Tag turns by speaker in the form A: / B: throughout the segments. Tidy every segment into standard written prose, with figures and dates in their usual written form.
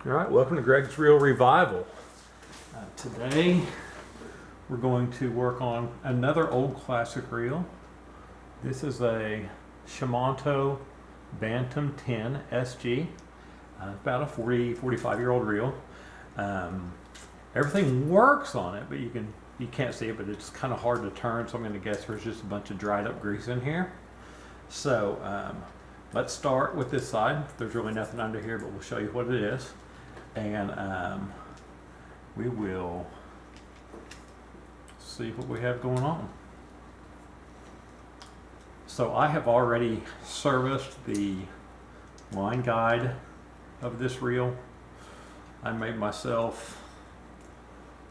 A: All right, welcome to Greg's Reel Revival. Today we're going to work on another old classic reel. This is a Shimano Bantam 10SG, about a 45-year-old reel. Everything works on it, but you can't see it, but it's kind of hard to turn, so I'm going to guess there's just a bunch of dried up grease in here. So let's start with this side. There's really nothing under here, but we'll show you what it is. And we will see what we have going on. So I have already serviced the line guide of this reel. I made myself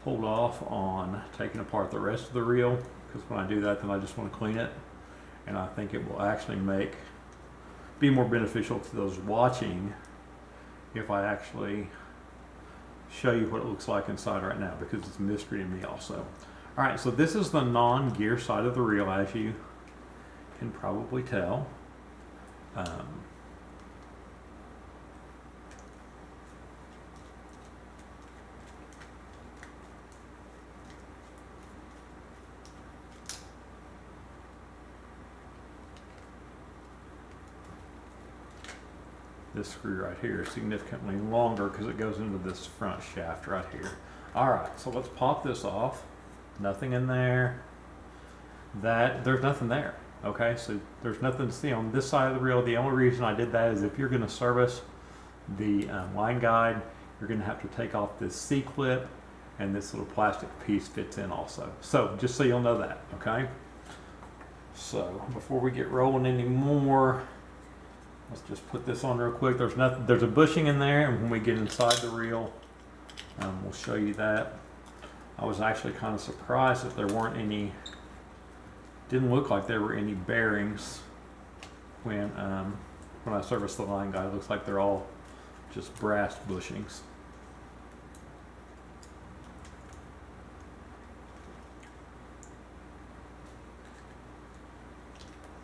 A: hold off on taking apart the rest of the reel, because when I do that, then I just want to clean it, and I think it will actually be more beneficial to those watching if I actually show you what it looks like inside right now, because it's a mystery to me also. All right, so this is the non-gear side of the reel, as you can probably tell. This screw right here is significantly longer because it goes into this front shaft right here. All right, so let's pop this off. Nothing in there. There's nothing there. Okay, so there's nothing to see on this side of the reel. The only reason I did that is if you're going to service the line guide, you're going to have to take off this C-clip, and this little plastic piece fits in also. So just so you'll know that, okay? So before we get rolling anymore, let's just put this on real quick. There's a bushing in there, and when we get inside the reel, we'll show you that. I was actually kind of surprised that there weren't any, didn't look like there were any bearings when I serviced the line guide. It looks like they're all just brass bushings.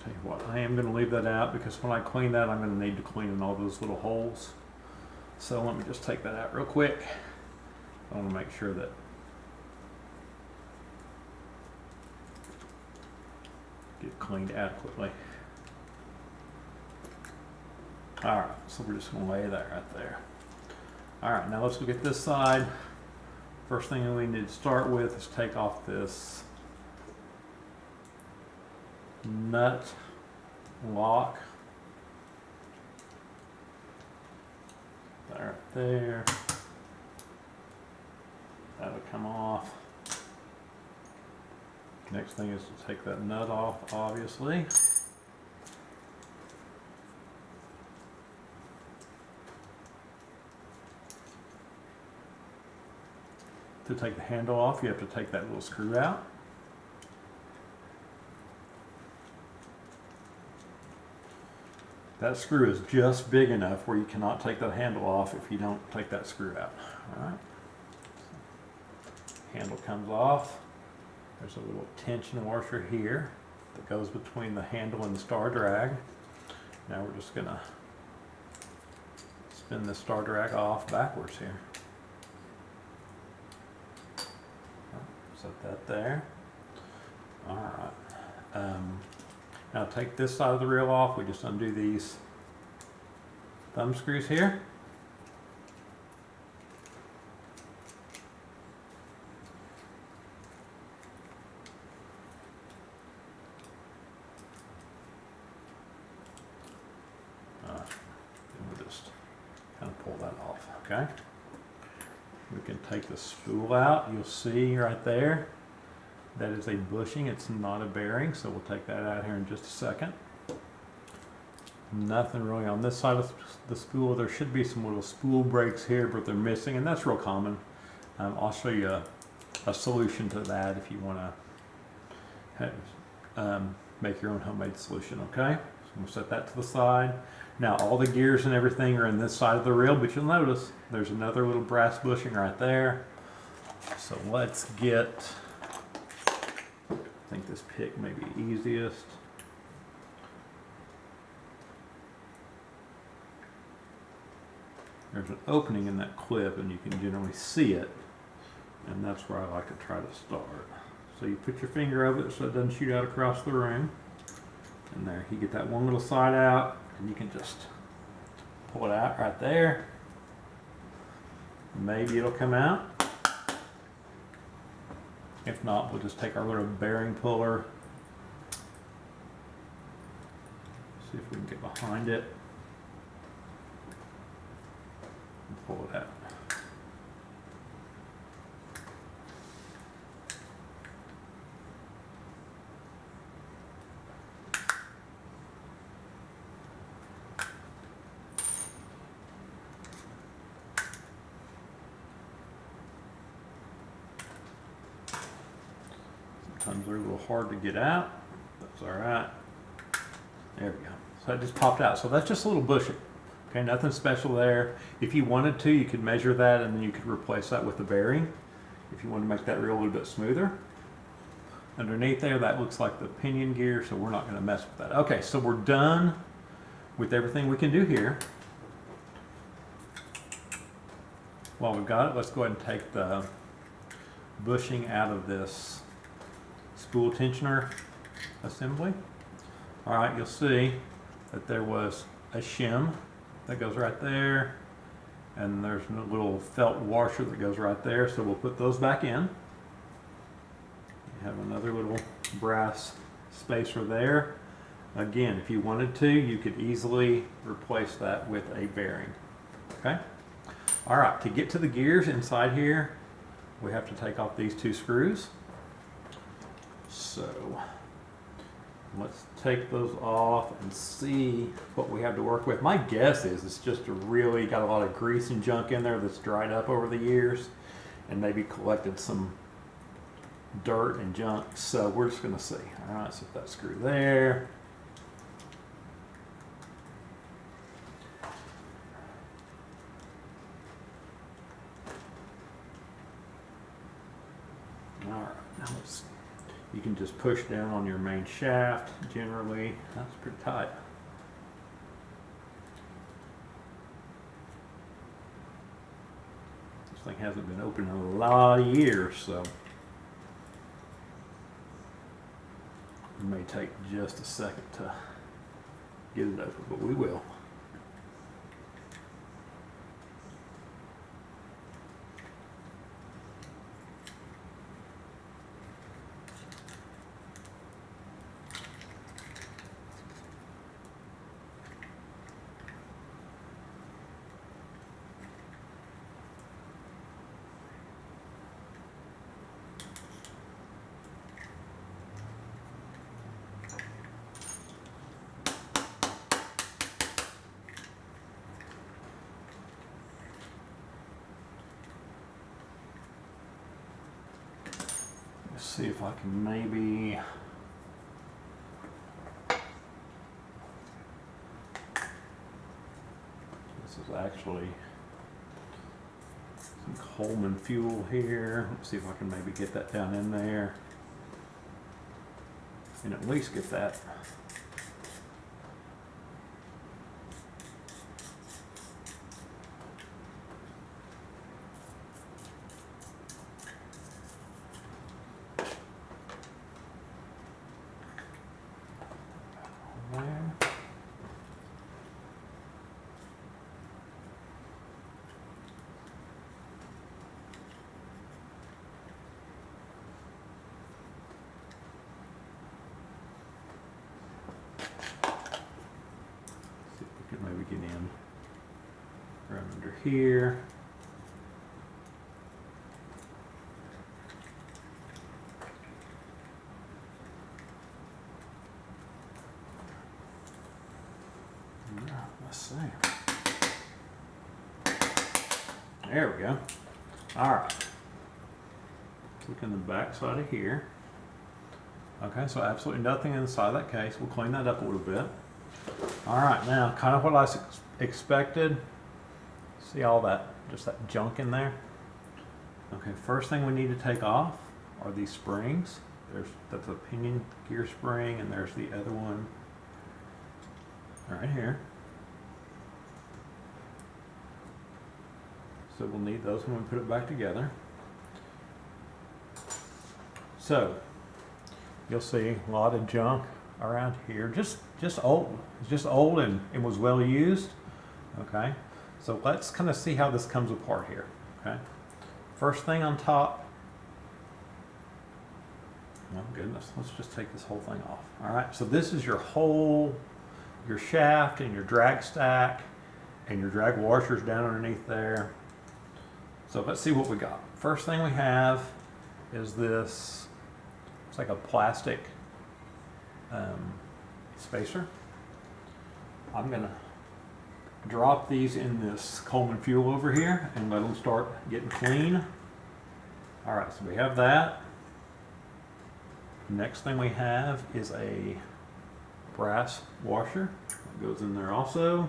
A: Tell you what, I am going to leave that out because when I clean that, I'm going to need to clean in all those little holes. So let me just take that out real quick. I want to make sure that get cleaned adequately. All right, so we're just going to lay that right there. All right, now let's look at this side. First thing we need to start with is take off this nut lock. Right there. That'll come off. Next thing is to take that nut off, obviously. To take the handle off, you have to take that little screw out. That screw is just big enough where you cannot take that handle off if you don't take that screw out. All right. Handle comes off. There's a little tension washer here that goes between the handle and the star drag. Now we're just gonna spin the star drag off backwards here. Set that there. All right. Now take this side of the reel off. We just undo these thumb screws here. And we'll just kind of pull that off, okay? We can take the spool out. You'll see right there, that is a bushing. It's not a bearing, so we'll take that out here in just a second. Nothing really on this side of the spool. There should be some little spool breaks here, but they're missing, and that's real common. I'll show you a solution to that if you want to make your own homemade solution, okay? So we'll set that to the side. Now all the gears and everything are in this side of the reel, but you'll notice there's another little brass bushing right there. So let's get, I think this pick may be easiest. there's an opening in that clip and you can generally see it, and that's where I like to try to start. So you put your finger over it so it doesn't shoot out across the room, and there you get that one little side out, and you can just pull it out right there. Maybe it'll come out. If not, we'll just take our little bearing puller, see if we can get behind it and pull it out. Sometimes they're a little hard to get out. That's all right. There we go. So it just popped out. So that's just a little bushing. Okay, nothing special there. If you wanted to, you could measure that and then you could replace that with the bearing if you want to make that reel a little bit smoother. Underneath there, that looks like the pinion gear, so we're not going to mess with that. Okay, so we're done with everything we can do here. While we've got it, let's go ahead and take the bushing out of this spool tensioner assembly. All right, you'll see that there was a shim that goes right there, and there's a little felt washer that goes right there, so we'll put those back in. You have another little brass spacer there. Again, if you wanted to, you could easily replace that with a bearing. Okay? All right, to get to the gears inside here, we have to take off these two screws. So let's take those off and see what we have to work with. My guess is it's just really got a lot of grease and junk in there that's dried up over the years and maybe collected some dirt and junk. So we're just going to see. All right, so that screw there. All right, now let's. You can just push down on your main shaft generally. That's pretty tight. This thing hasn't been open in a lot of years, so it may take just a second to get it open, but we will. See if I can maybe this is actually some Coleman fuel here. Let's see if I can maybe get that down in there and at least get that maybe get in right under here. Let's see. There we go. All right. Look in the back side of here. Okay, so absolutely nothing inside of that case. We'll clean that up a little bit. All right, now kind of what I expected. See all that, just that junk in there? Okay, first thing we need to take off are these springs. That's a pinion gear spring, and there's the other one right here. So we'll need those when we put it back together. So you'll see a lot of junk around here, just old. It's just old and it was well used. Okay, so let's kind of see how this comes apart here. Okay, first thing on top. Oh goodness, let's just take this whole thing off. All right, so this is your shaft and your drag stack and your drag washers down underneath there. So let's see what we got. First thing we have is this, it's like a plastic spacer. I'm gonna drop these in this Coleman fuel over here and let them start getting clean. All right, so we have that. Next thing we have is a brass washer that goes in there also.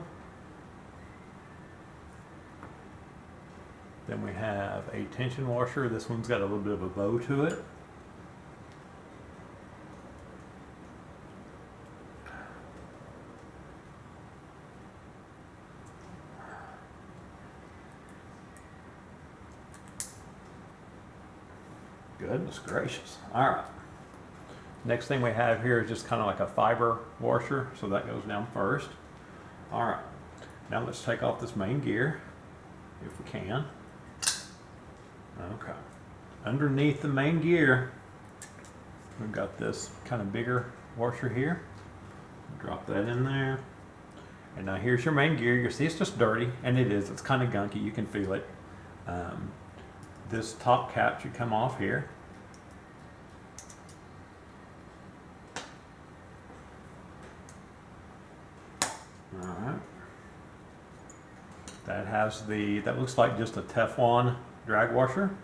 A: Then we have a tension washer. This one's got a little bit of a bow to it. Goodness gracious. All right. Next thing we have here is just kind of like a fiber washer, so that goes down first. All right, now let's take off this main gear, if we can. Okay, underneath the main gear, we've got this kind of bigger washer here. Drop that in there. And now here's your main gear. You see it's just dirty, and it is, it's kind of gunky, you can feel it. This top cap should come off here. Alright. That looks like just a Teflon drag washer.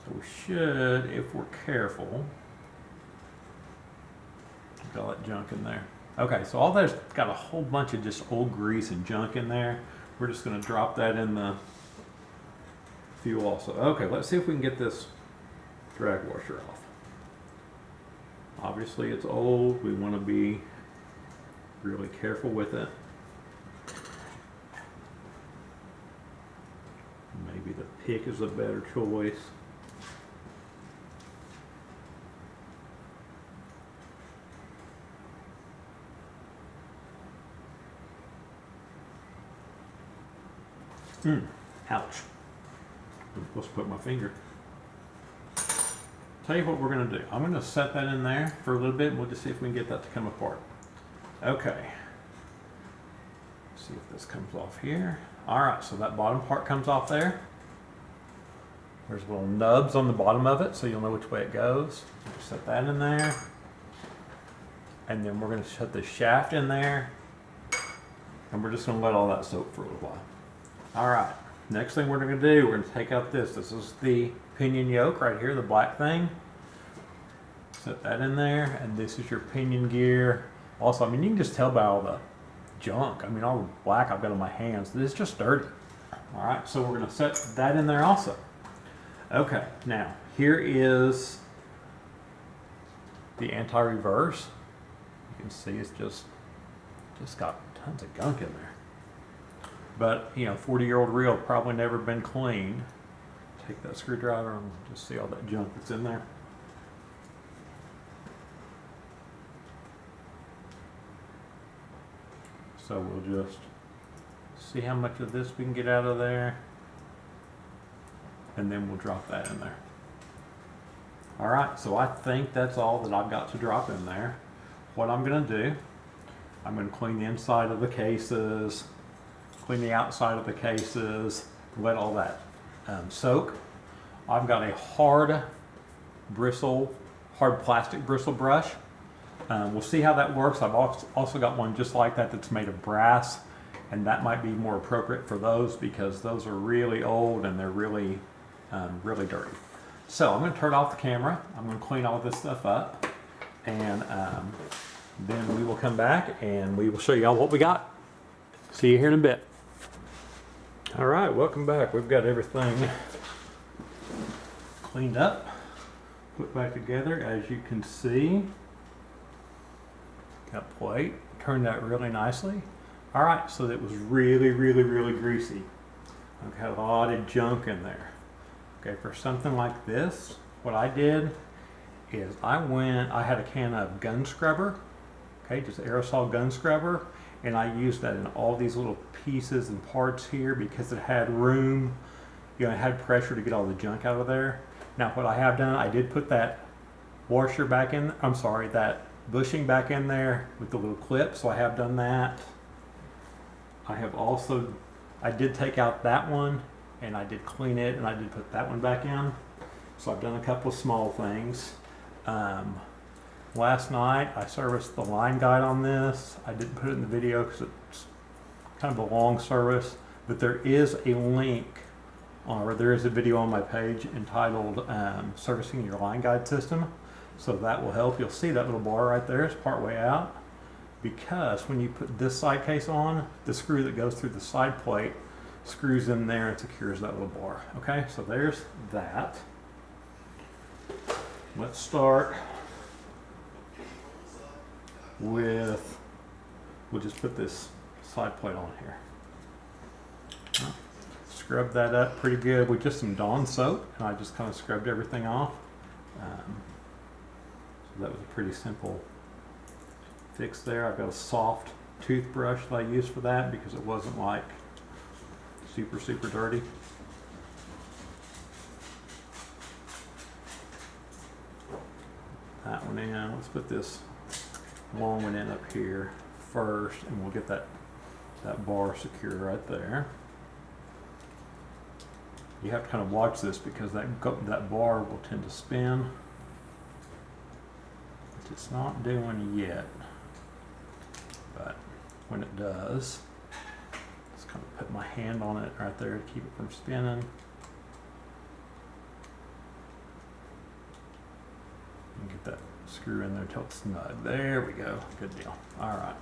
A: So we should, if we're careful, got all that junk in there. Okay, so all that's got a whole bunch of just old grease and junk in there. We're just going to drop that in the fuel also. Okay, let's see if we can get this drag washer off. Obviously it's old. We want to be really careful with it. Maybe the pick is a better choice. Ouch. I'm supposed to put my finger. Tell you what we're going to do. I'm going to set that in there for a little bit and we'll just see if we can get that to come apart. Okay. See if this comes off here. Alright, so that bottom part comes off there. There's little nubs on the bottom of it so you'll know which way it goes. Set that in there. And then we're going to set the shaft in there. And we're just going to let all that soak for a little while. Alright, next thing we're going to do, we're going to take out this. This is the pinion yoke right here, the black thing. Set that in there, and this is your pinion gear. Also, I mean, you can just tell by all the junk. I mean, all the black I've got on my hands. This is just dirty. Alright, so we're going to set that in there also. Okay, now, here is the anti-reverse. You can see it's just got tons of gunk in there. But, you know, 40-year-old reel probably never been cleaned. Take that screwdriver and just see all that junk that's in there. So we'll just see how much of this we can get out of there. And then we'll drop that in there. Alright, so I think that's all that I've got to drop in there. What I'm going to do, I'm going to clean the inside of the cases, clean the outside of the cases, let all that soak. I've got a hard plastic bristle brush. We'll see how that works. I've also got one just like that that's made of brass, and that might be more appropriate for those because those are really old and they're really, really dirty. So I'm going to turn off the camera. I'm going to clean all this stuff up, and then we will come back and we will show y'all what we got. See you here in a bit. All right, welcome back. We've got everything cleaned up, put back together. As you can see, got plate, turned out really nicely. All right, so it was really, really, really greasy. I've got a lot of junk in there. Okay, for something like this, what I did is I had a can of gun scrubber, okay, just aerosol gun scrubber, and I used that in all these little pieces and parts here because it had room, you know, it had pressure to get all the junk out of there. Now what I have done, I did put that washer back in, I'm sorry, that bushing back in there with the little clip, so I have done that. I have also, I did take out that one and I did clean it and I did put that one back in. So I've done a couple of small things. Last night I serviced the line guide on this. I didn't put it in the video because it's kind of a long service, but there is a link or there is a video on my page entitled Servicing Your Line Guide System. So that will help. You'll see that little bar right there is part way out, because when you put this side case on, the screw that goes through the side plate screws in there and secures that little bar. Okay, so there's that. Let's start with, we'll just put this side plate on here. Scrub that up pretty good with just some Dawn soap, and I just kind of scrubbed everything off. So that was a pretty simple fix there. I've got a soft toothbrush that I used for that because it wasn't like super dirty. That one in. Let's put this long one in up here first, and we'll get that bar secure right there. You have to kind of watch this because that bar will tend to spin, which it's not doing yet. But when it does, just kind of put my hand on it right there to keep it from spinning. And get that screw in there till it's snug. There we go. Good deal. All right.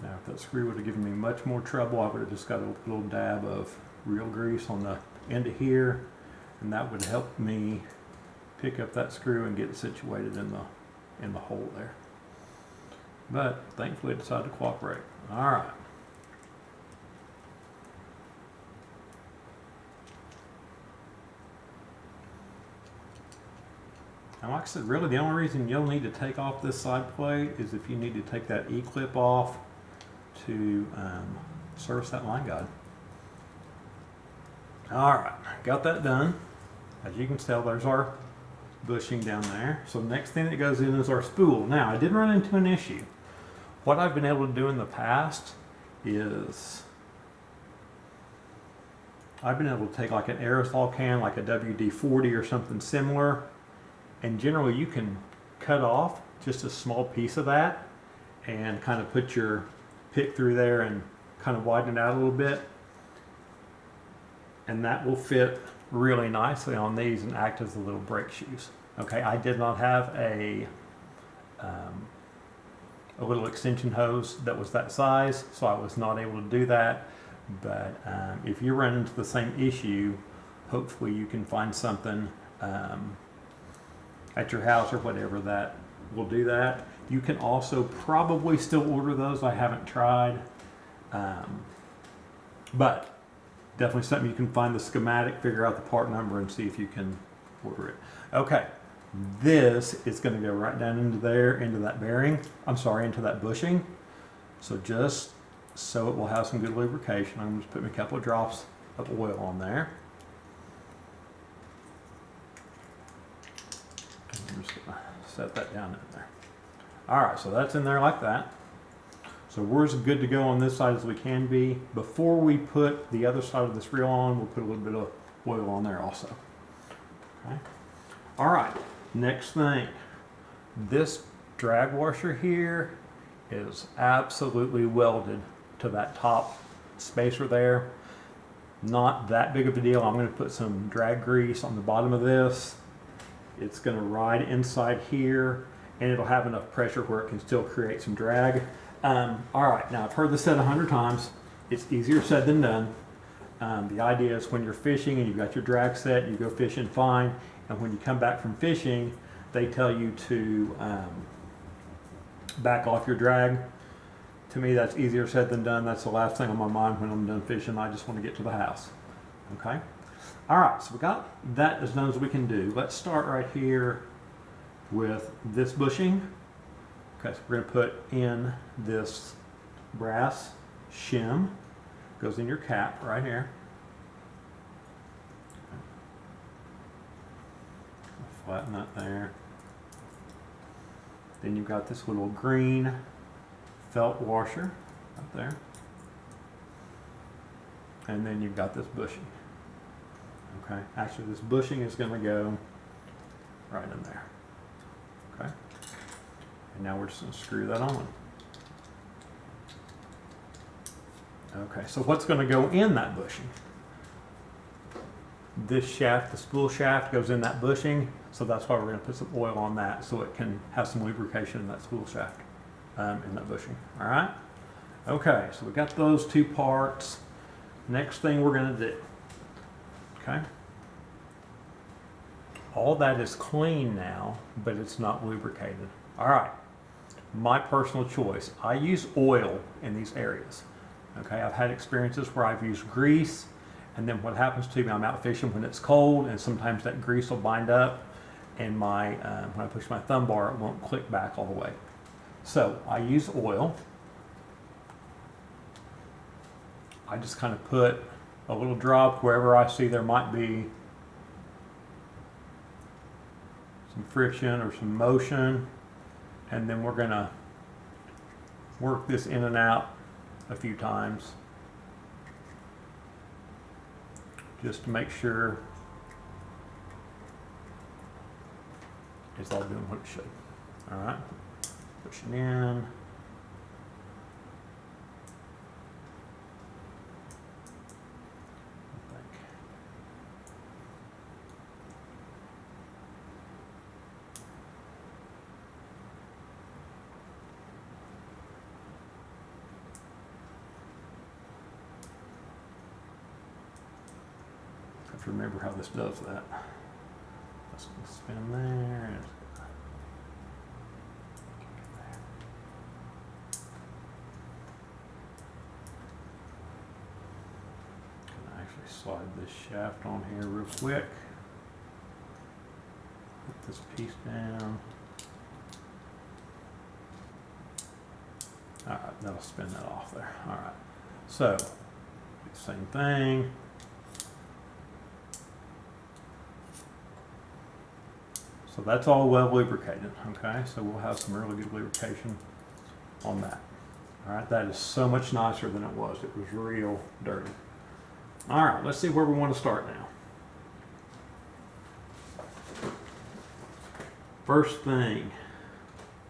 A: Now, if that screw would have given me much more trouble, I would have just got a little dab of real grease on the end of here, and that would help me pick up that screw and get it situated in the hole there. But thankfully it decided to cooperate. All right. And like I said, really the only reason you'll need to take off this side plate is if you need to take that E-clip off to service that line guide. All right, got that done. As you can tell, there's our bushing down there. So next thing that goes in is our spool. Now, I did run into an issue. What I've been able to do in the past is I've been able to take like an aerosol can, like a WD-40 or something similar, and generally you can cut off just a small piece of that and kind of put your pick through there and kind of widen it out a little bit, and that will fit really nicely on these and act as the little brake shoes. Okay, I did not have a little extension hose that was that size, so I was not able to do that. But if you run into the same issue, hopefully you can find something at your house or whatever that will do that. You can also probably still order those. I haven't tried, but definitely something you can find the schematic, figure out the part number, and see if you can order it. Okay, this is going to go right down into there, into that bearing. I'm sorry, into that bushing. So just so it will have some good lubrication, I'm just putting a couple of drops of oil on there. I'm just going to set that down in there. All right, so that's in there like that. So we're as good to go on this side as we can be. Before we put the other side of this reel on, we'll put a little bit of oil on there also. Okay. All right, next thing. This drag washer here is absolutely welded to that top spacer there. Not that big of a deal. I'm going to put some drag grease on the bottom of this. It's going to ride inside here, and it'll have enough pressure where it can still create some drag. All right, now I've heard this said 100 times. It's easier said than done. The idea is when you're fishing and you've got your drag set, you go fishing fine, and when you come back from fishing, they tell you to back off your drag. To me, that's easier said than done. That's the last thing on my mind when I'm done fishing. I just want to get to the house. Okay? All right, so we got that as done as we can do. Let's start right here with this bushing. Okay, so we're going to put in this brass shim. Goes in your cap right here. Flatten that there. Then you've got this little green felt washer right there. And then you've got this bushing. Okay, actually this bushing is going to go right in there. Okay, and now we're just going to screw that on. Okay, so what's going to go in that bushing? This shaft, the spool shaft, goes in that bushing, so that's why we're going to put some oil on that so it can have some lubrication in that spool shaft, in that bushing. All right? Okay, so we got those two parts. Next thing we're going to do, okay? All that is clean now, but it's not lubricated. All right, my personal choice. I use oil in these areas. Okay, I've had experiences where I've used grease, and then what happens to me, I'm out fishing when it's cold, and sometimes that grease will bind up, and my when I push my thumb bar, it won't click back all the way. So I use oil. I just kind of put a little drop wherever I see there might be some friction or some motion, and then we're going to work this in and out a few times just to make sure it's all doing what it should. All right, pushing in. Remember how this does that. That's going to spin there. And going to actually slide this shaft on here real quick. Put this piece down. All right, that'll spin that off there. All right, so same thing. So that's all well lubricated, okay? So we'll have some really good lubrication on that. All right, that is so much nicer than it was. It was real dirty. All right, let's see where we want to start now. First thing,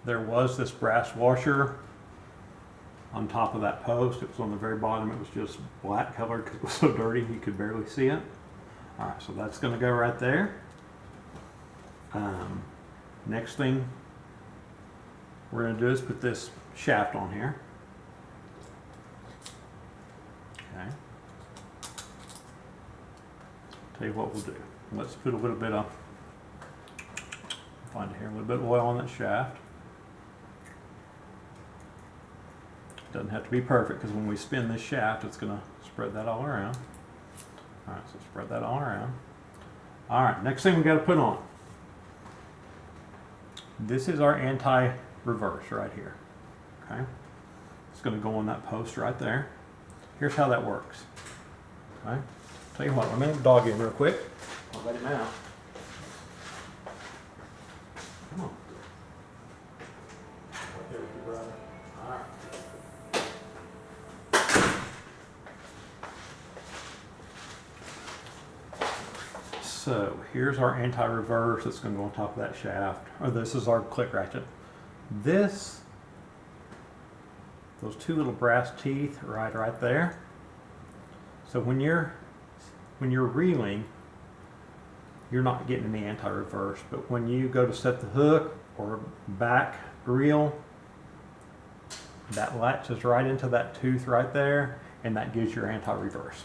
A: there was this brass washer on top of that post. It was on the very bottom. It was just black colored because it was so dirty you could barely see it. All right, so that's going to go right there. Next thing we're going to do is put this shaft on here. Okay. Tell you what we'll do. Let's put a little bit of, find it here, a little bit of oil on that shaft. Doesn't have to be perfect because when we spin this shaft, it's going to spread that all around. All right, so spread that all around. All right, next thing we got to put on. This is our anti-reverse right here, okay? It's going to go on that post right there. Here's how that works, okay? Tell you what, let me let the dog in real quick. I'll let him out. Come on. Right there with you, brother. All right. So here's our anti-reverse that's going to go on top of that shaft. Or this is our click ratchet. Those two little brass teeth are right there. So when you're when you're reeling, you're not getting any anti-reverse, but when you go to set the hook or back reel, that latches right into that tooth right there, and that gives your anti-reverse.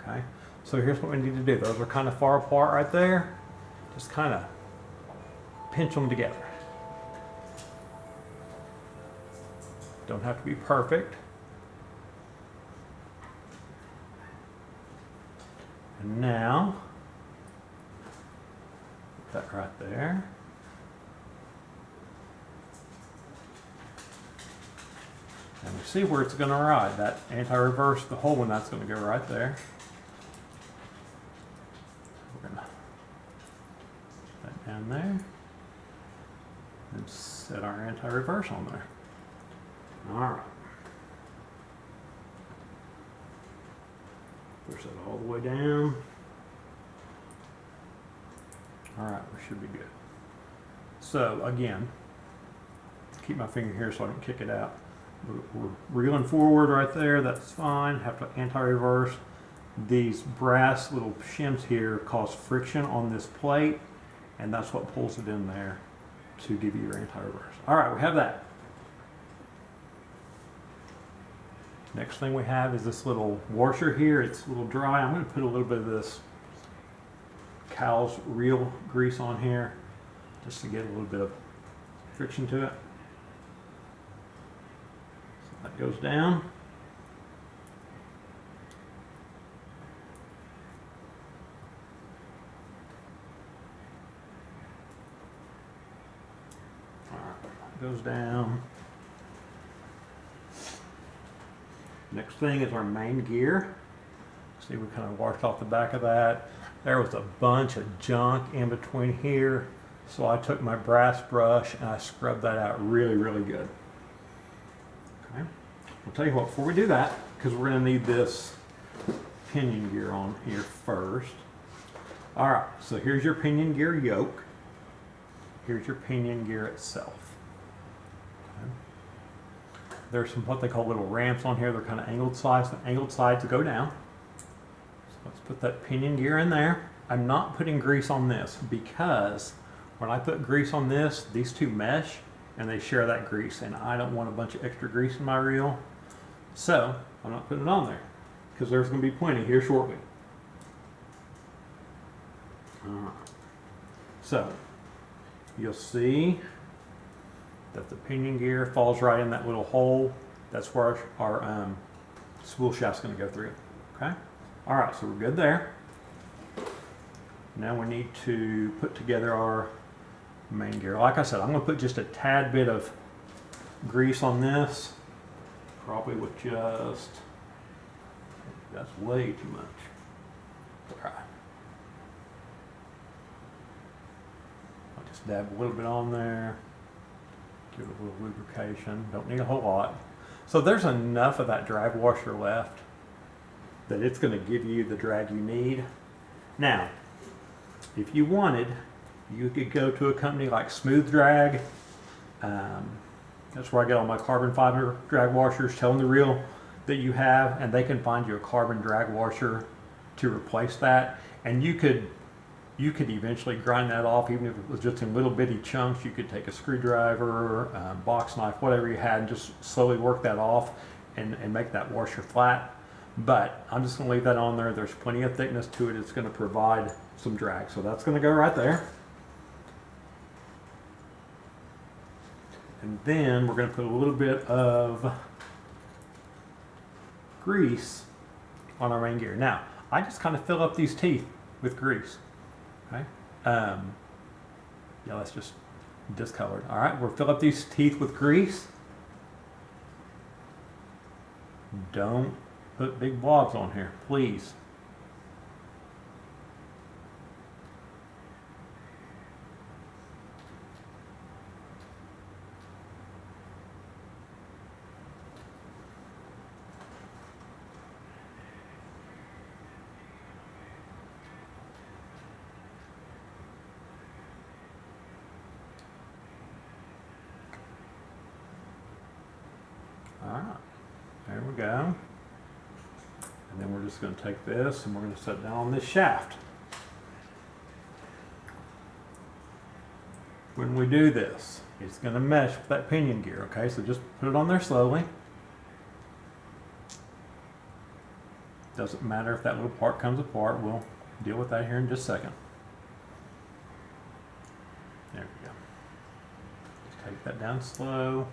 A: Okay, so here's what we need to do. Those are kind of far apart right there. Just kind of pinch them together. Don't have to be perfect. And now, put that right there. And we see where it's going to ride. That anti-reverse, the hole in that's going to go right there. We're going to put that down there and set our anti-reverse on there. All right. Push that all the way down. All right, we should be good. So again, keep my finger here so I don't kick it out. We're reeling forward right there, that's fine. Have to anti-reverse. These brass little shims here cause friction on this plate, and that's what pulls it in there to give you your anti-reverse. All right, we have that. Next thing we have is this little washer here. It's a little dry. I'm going to put a little bit of this cow's reel grease on here just to get a little bit of friction to it. So that goes down. All right, that goes down. Next thing is our main gear. See, we kind of washed off the back of that. There was a bunch of junk in between here. So I took my brass brush and I scrubbed that out really, really good. Okay. I'll tell you what, before we do that, because we're going to need this pinion gear on here first. All right, so here's your pinion gear yoke. Here's your pinion gear itself. There's some what they call little ramps on here. They're kind of angled sides. The angled sides go down. So let's put that pinion gear in there. I'm not putting grease on this because when I put grease on this, these two mesh and they share that grease, and I don't want a bunch of extra grease in my reel. So I'm not putting it on there because there's going to be plenty here shortly. All right. So you'll see that the pinion gear falls right in that little hole. That's where our spool shaft's going to go through. Okay. All right, so we're good there. Now we need to put together our main gear. Like I said, I'm going to put just a tad bit of grease on this, probably with just, that's way too much. All right. I'll just dab a little bit on there. Give it a little lubrication. Don't need a whole lot. So there's enough of that drag washer left that it's going to give you the drag you need. Now, if you wanted, you could go to a company like Smooth Drag. That's where I get all my carbon fiber drag washers. Tell them the reel that you have, and they can find you a carbon drag washer to replace that. And you could eventually grind that off, even if it was just in little bitty chunks. You could take a screwdriver, box knife, whatever you had, and just slowly work that off and make that washer flat. But I'm just going to leave that on there. There's plenty of thickness to it. It's going to provide some drag. So that's going to go right there. And then we're going to put a little bit of grease on our main gear. Now, I just kind of fill up these teeth with grease. Okay. Yeah, that's just discolored. All right, we'll fill up these teeth with grease. Don't put big blobs on here, please. All right, there we go. And then we're we're just going to take this and we're going to set it down on this shaft. When we do this, it's going to mesh with that pinion gear, okay? So just put it on there slowly. Doesn't matter if that little part comes apart. We'll deal with that here in just a second. There we go. Just take that down slow.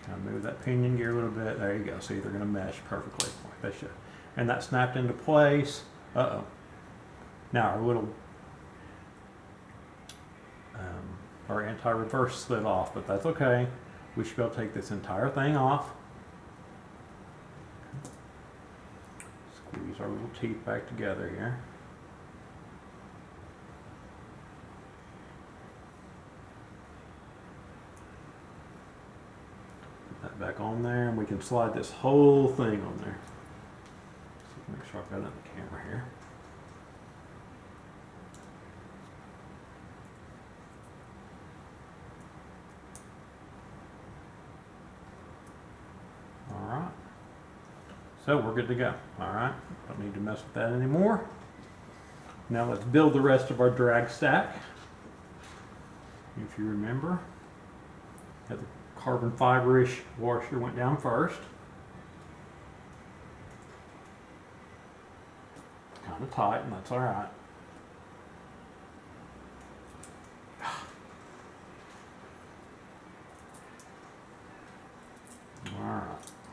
A: Kind of move that pinion gear a little bit. There you go. See, they're going to mesh perfectly like they should. And that snapped into place. Uh-oh. Now our little our anti-reverse slid off, but that's okay. We should be able to take this entire thing off. Squeeze our little teeth back together here. Put that back on there, and we can slide this whole thing on there. So make sure I've got it in the camera here. Alright, so we're good to go. Alright, don't need to mess with that anymore. Now let's build the rest of our drag stack. If you remember, the carbon fiber-ish washer went down first. Kind of tight, and that's alright. Alright.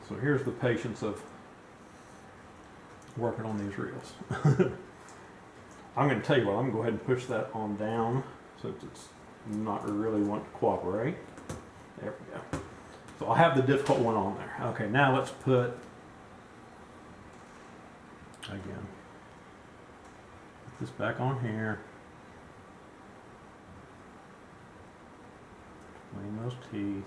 A: So here's the patience of working on these reels. I'm going to tell you what, I'm going to go ahead and push that on down since it's not really wanting to cooperate. There we go. So I'll have the difficult one on there. Okay, now let's put, again, put this back on here. Between those teeth.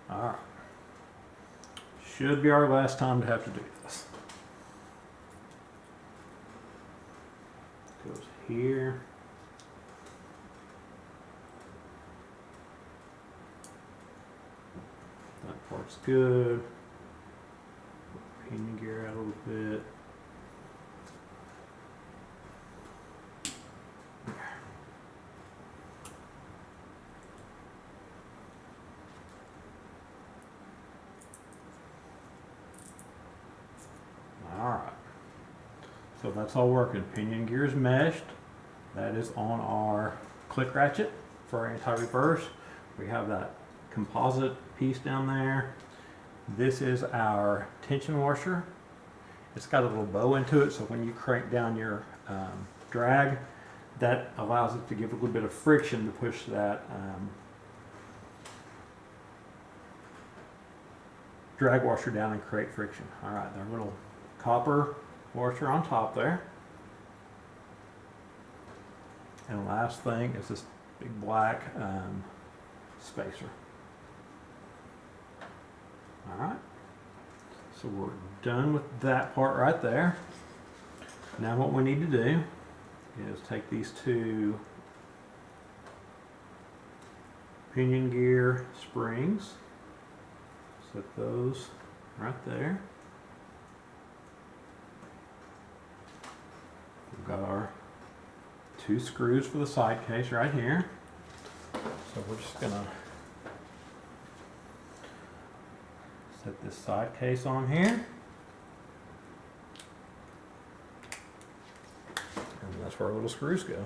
A: Alright. Should be our last time to have to do this. Goes here. That part's good. Pinion gear out a little bit. Alright, so that's all working. Pinion gear is meshed. That is on our click ratchet for our anti-reverse. We have that composite piece down there. This is our tension washer. It's got a little bow into it, so when you crank down your drag, that allows it to give a little bit of friction to push that drag washer down and create friction. Alright, their little copper washer on top there. And the last thing is this big black spacer. Alright, so we're done with that part right there. Now what we need to do is take these two pinion gear springs, set those right there. We've got our two screws for the side case right here. So we're just gonna set this side case on here. And that's where our little screws go.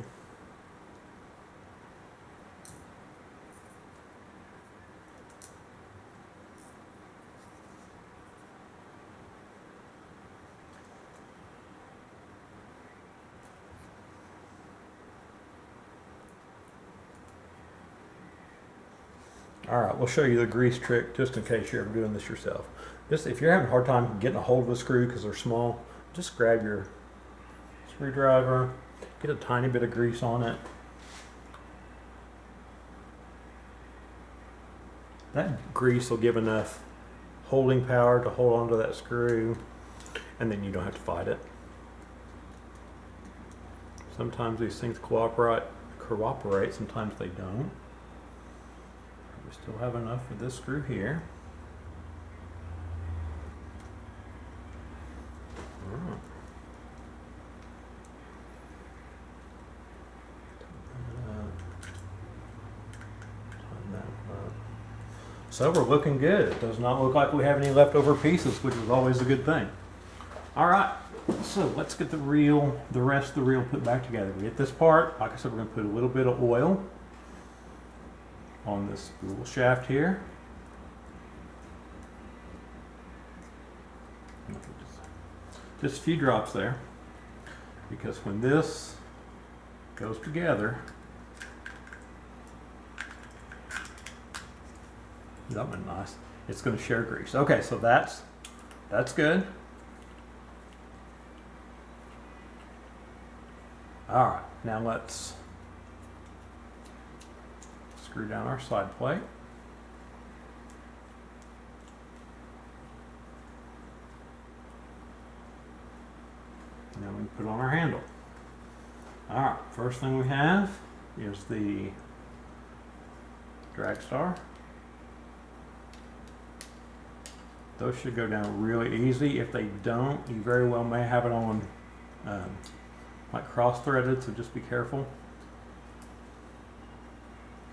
A: Alright, we'll show you the grease trick just in case you're ever doing this yourself. Just if you're having a hard time getting a hold of a screw because they're small, just grab your screwdriver, get a tiny bit of grease on it. That grease will give enough holding power to hold onto that screw, and then you don't have to fight it. Sometimes these things cooperate, sometimes they don't. We still have enough for this screw here. Alright. Tighten that up. So we're looking good. It does not look like we have any leftover pieces, which is always a good thing. Alright, so let's get the rest of the reel put back together. We get this part, like I said, we're going to put a little bit of oil on this little shaft here. Just a few drops there, because when this goes together, that went nice. It's going to share grease. Okay, so that's good. All right, now let's screw down our side plate. Now we can put on our handle. All right, first thing we have is the drag star. Those should go down really easy. If they don't, you very well may have it on like cross-threaded, so just be careful.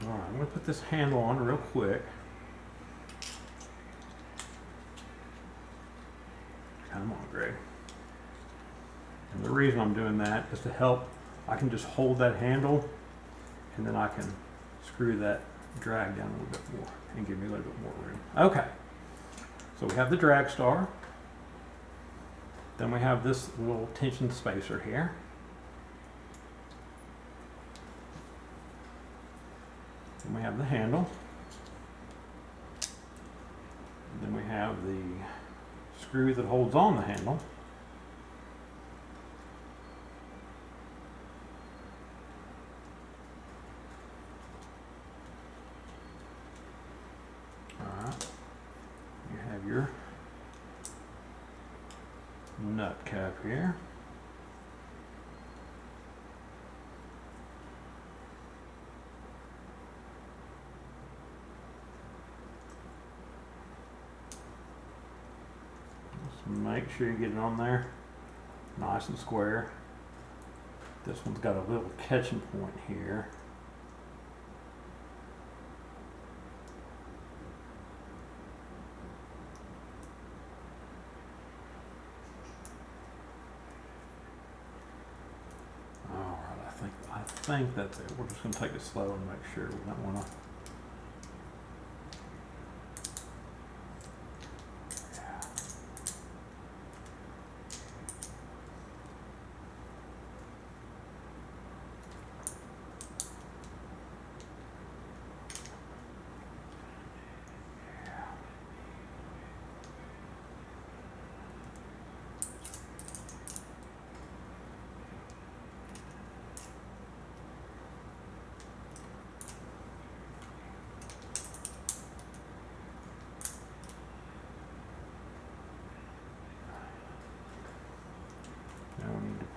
A: All right, I'm going to put this handle on real quick. Come on, Greg. And the reason I'm doing that is to help. I can just hold that handle, and then I can screw that drag down a little bit more and give me a little bit more room. Okay, so we have the drag star. Then we have this little tension spacer here. Then we have the handle. Then we have the screw that holds on the handle. Alright. You have your nut cap here. Make sure you get it on there nice and square. This one's got a little catching point here. Alright, I think that's it. We're just going to take it slow and make sure we don't want to.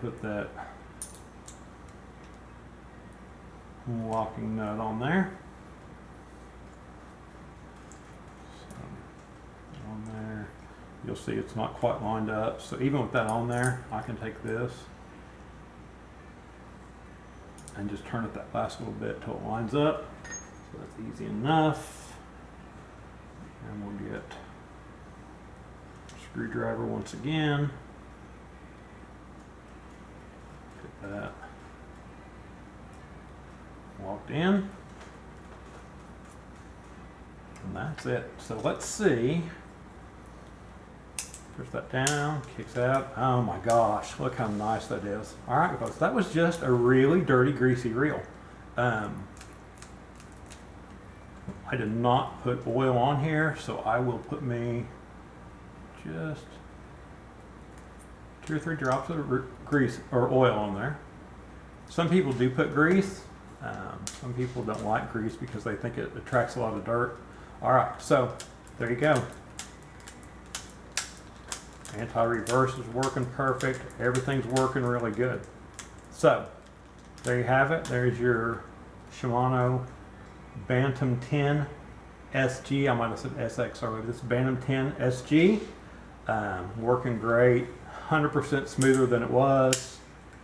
A: Put that locking nut on there. So, on there, you'll see it's not quite lined up. So even with that on there, I can take this and just turn it that last little bit till it lines up. So that's easy enough. And we'll get a screwdriver once again. That locked in, and that's it. So let's see. Push that down, kicks out. Oh my gosh, look how nice that is. All right, folks, that was just a really dirty, greasy reel. I did not put oil on here, so I will put me just 2 or 3 drops of grease or oil on there. Some people do put grease. Some people don't like grease because they think it attracts a lot of dirt. All right, so there you go. Anti-reverse is working perfect. Everything's working really good. So there you have it. There's your Shimano Bantam 10 SG. I might have said SX already. This is Bantam 10SG. Working great. 100% smoother than it was.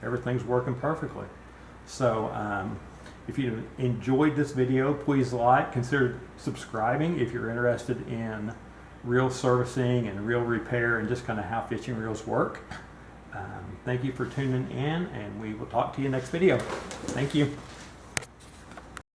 A: Everything's working perfectly. So if you enjoyed this video, please consider subscribing if you're interested in reel servicing and reel repair and just kind of how fishing reels work. Thank you for tuning in, and we will talk to you next video. Thank you.